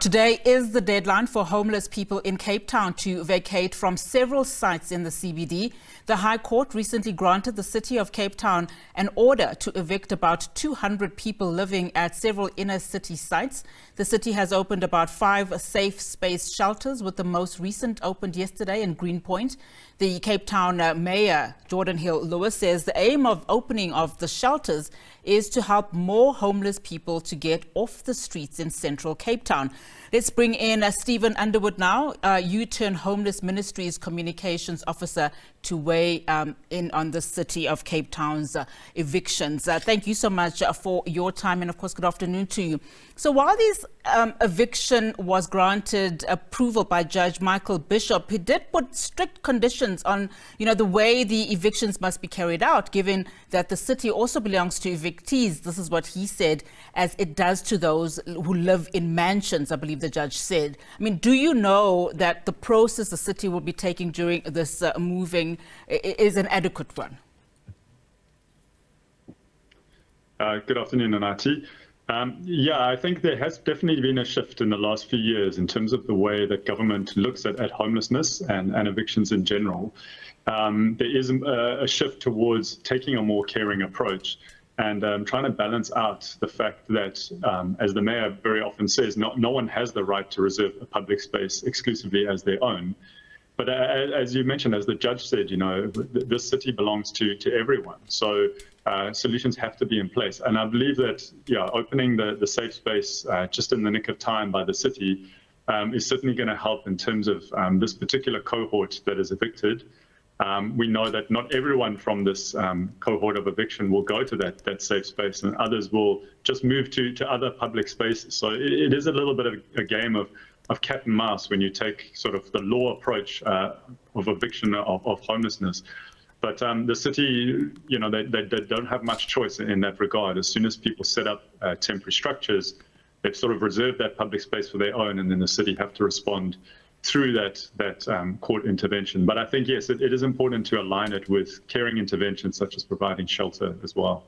Today is the deadline for homeless people in Cape Town to vacate from several sites in the CBD. The High Court recently granted the City of Cape Town an order to evict about 200 people living at several inner city sites. The city has opened about 5 safe space shelters, with the most recent opened yesterday in Greenpoint. The Cape Town Mayor, Geordin Hill-Lewis, says the aim of opening of the shelters is to help more homeless people to get off the streets in central Cape Town. Let's bring in Stephen Underwood now, U-Turn Homeless Ministries Communications Officer, to weigh in on the City of Cape Town's evictions. Thank you so much for your time, and of course, good afternoon to you. So while this eviction was granted approval by Judge Michael Bishop, he did put strict conditions on, the way the evictions must be carried out, given that the city also belongs to evictees. This is what he said, as it does to those who live in mansions, I believe the judge said. I mean, do you know that the process the city will be taking during this moving is an adequate one? Good afternoon, Anati. I think there has definitely been a shift in the last few years in terms of the way that government looks at homelessness and evictions in general. There is a shift towards taking a more caring approach and trying to balance out the fact that, as the mayor very often says, no one has the right to reserve a public space exclusively as their own. But as you mentioned, as the judge said, this city belongs to everyone. So solutions have to be in place. And I believe that, opening the safe space just in the nick of time by the city is certainly going to help in terms of this particular cohort that is evicted. We know that not everyone from this cohort of eviction will go to that safe space, and others will just move to other public spaces. So it is a little bit of a game of cat and mouse when you take sort of the law approach of eviction of homelessness. But the city, they don't have much choice in that regard. As soon as people set up temporary structures, they've sort of reserved that public space for their own, and then the city have to respond through that court intervention. But I think, yes, it is important to align it with caring interventions such as providing shelter as well.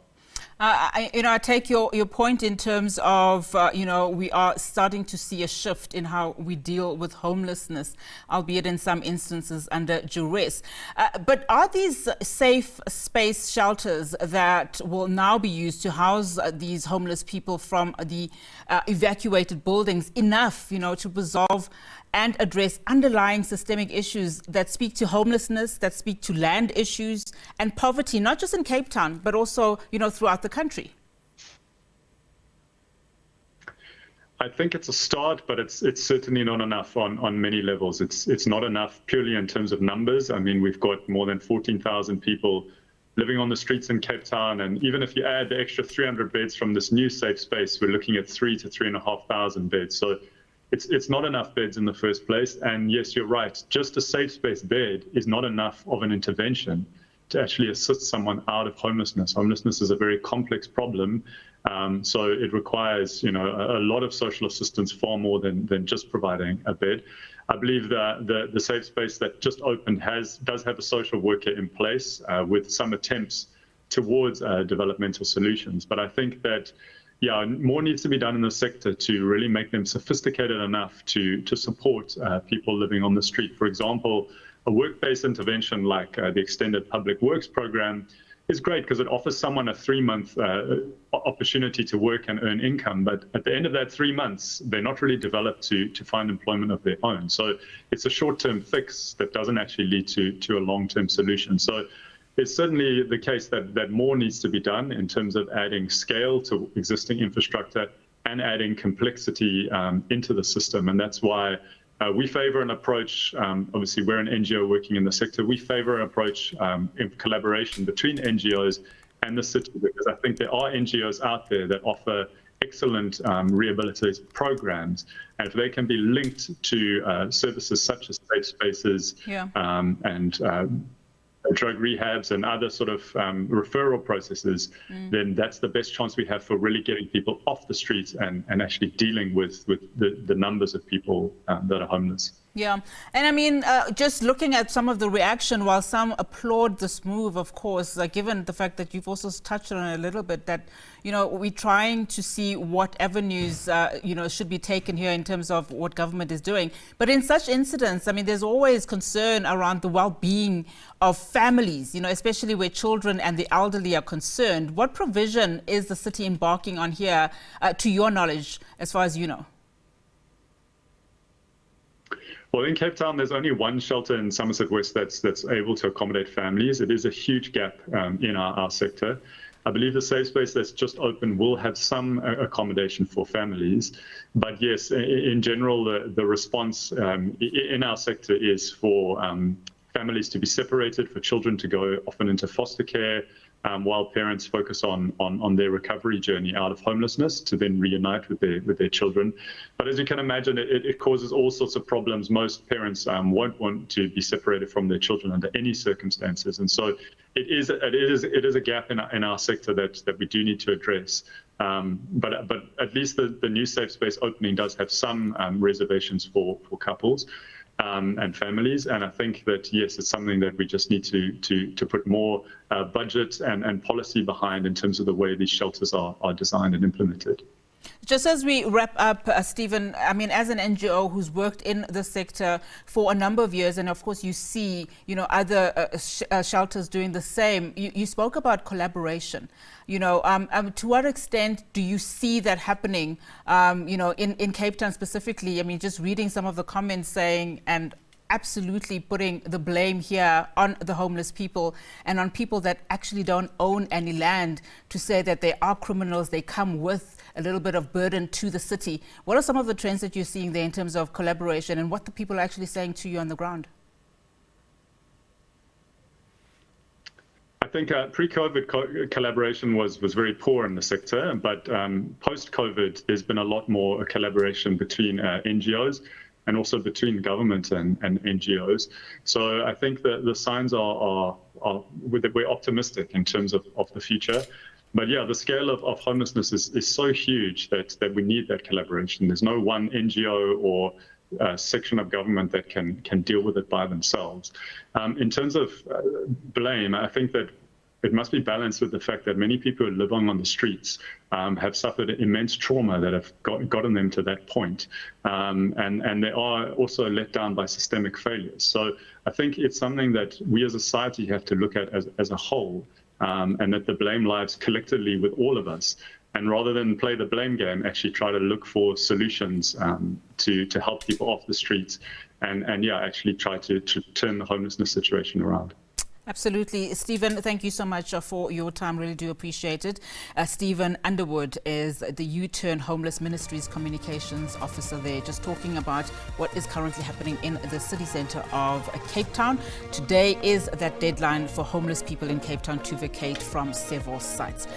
I take your point in terms of, we are starting to see a shift in how we deal with homelessness, albeit in some instances under duress. But are these safe space shelters that will now be used to house these homeless people from the evacuated buildings enough, to resolve and address underlying systemic issues that speak to homelessness, that speak to land issues and poverty, not just in Cape Town, but also, throughout the country? I think it's a start, but it's certainly not enough on many levels. It's not enough purely in terms of numbers. I mean, we've got more than 14,000 people living on the streets in Cape Town, and even if you add the extra 300 beds from this new safe space, we're looking at 3,000 to 3,500 beds. So it's not enough beds in the first place. And yes, you're right. Just a safe space bed is not enough of an intervention to actually assist someone out of homelessness. Homelessness is a very complex problem. So it requires, a lot of social assistance, far more than just providing a bed. I believe that the safe space that just opened does have a social worker in place with some attempts towards developmental solutions. But I think that more needs to be done in the sector to really make them sophisticated enough to support people living on the street. For example, a work-based intervention like the Extended Public Works program is great because it offers someone a 3-month opportunity to work and earn income. But at the end of that 3 months, they're not really developed to find employment of their own. So it's a short-term fix that doesn't actually lead to a long-term solution. So it's certainly the case that more needs to be done in terms of adding scale to existing infrastructure and adding complexity into the system. And that's why we favor an approach, obviously we're an NGO working in the sector, we favor an approach in collaboration between NGOs and the city, because I think there are NGOs out there that offer excellent rehabilitative programs, and if they can be linked to services such as safe spaces and drug rehabs and other sort of referral processes, then that's the best chance we have for really getting people off the streets and actually dealing with the numbers of people that are homeless. Yeah, and I mean, just looking at some of the reaction, while some applaud this move, of course, given the fact that you've also touched on it a little bit, that, you know, we're trying to see what avenues, you know, should be taken here in terms of what government is doing. But in such incidents, I mean, there's always concern around the well-being of families, you know, especially where children and the elderly are concerned. What provision is the city embarking on here, to your knowledge, as far as you know? Well, in Cape Town, there's only one shelter in Somerset West that's able to accommodate families. It is a huge gap in our sector. I believe the safe space that's just open will have some accommodation for families. But yes, in general, the response in our sector is for families to be separated, for children to go often into foster care, while parents focus on their recovery journey out of homelessness to then reunite with their children. But as you can imagine, it causes all sorts of problems. Most parents won't want to be separated from their children under any circumstances, and so it is a gap in our sector that we do need to address. But at least the new safe space opening does have some reservations for couples and families, and I think that yes, it's something that we just need to put more budget and policy behind in terms of the way these shelters are designed and implemented. Just as we wrap up, Stephen, I mean, as an NGO who's worked in the sector for a number of years, and of course you see, you know, other shelters doing the same, you spoke about collaboration. You know, to what extent do you see that happening, you know, in Cape Town specifically? I mean, just reading some of the comments saying, and absolutely putting the blame here on the homeless people and on people that actually don't own any land, to say that they are criminals, they come with a little bit of burden to the city. What are some of the trends that you're seeing there in terms of collaboration and what the people are actually saying to you on the ground? I think pre-COVID collaboration was very poor in the sector, but post-COVID, there's been a lot more collaboration between NGOs and also between government and NGOs. So I think that the signs are we're optimistic in terms of the future. But yeah, the scale of homelessness is so huge that we need that collaboration. There's no one NGO or section of government that can deal with it by themselves. In terms of blame, I think that it must be balanced with the fact that many people who live on the streets have suffered immense trauma that have gotten them to that point. And they are also let down by systemic failures. So I think it's something that we as a society have to look at as a whole, and that the blame lies collectively with all of us. And rather than play the blame game, actually try to look for solutions to help people off the streets and yeah, actually try to turn the homelessness situation around. Absolutely. Stephen, thank you so much for your time. Really do appreciate it. Stephen Underwood is the U-Turn Homeless Ministries Communications Officer there, just talking about what is currently happening in the city centre of Cape Town. Today is that deadline for homeless people in Cape Town to vacate from several sites.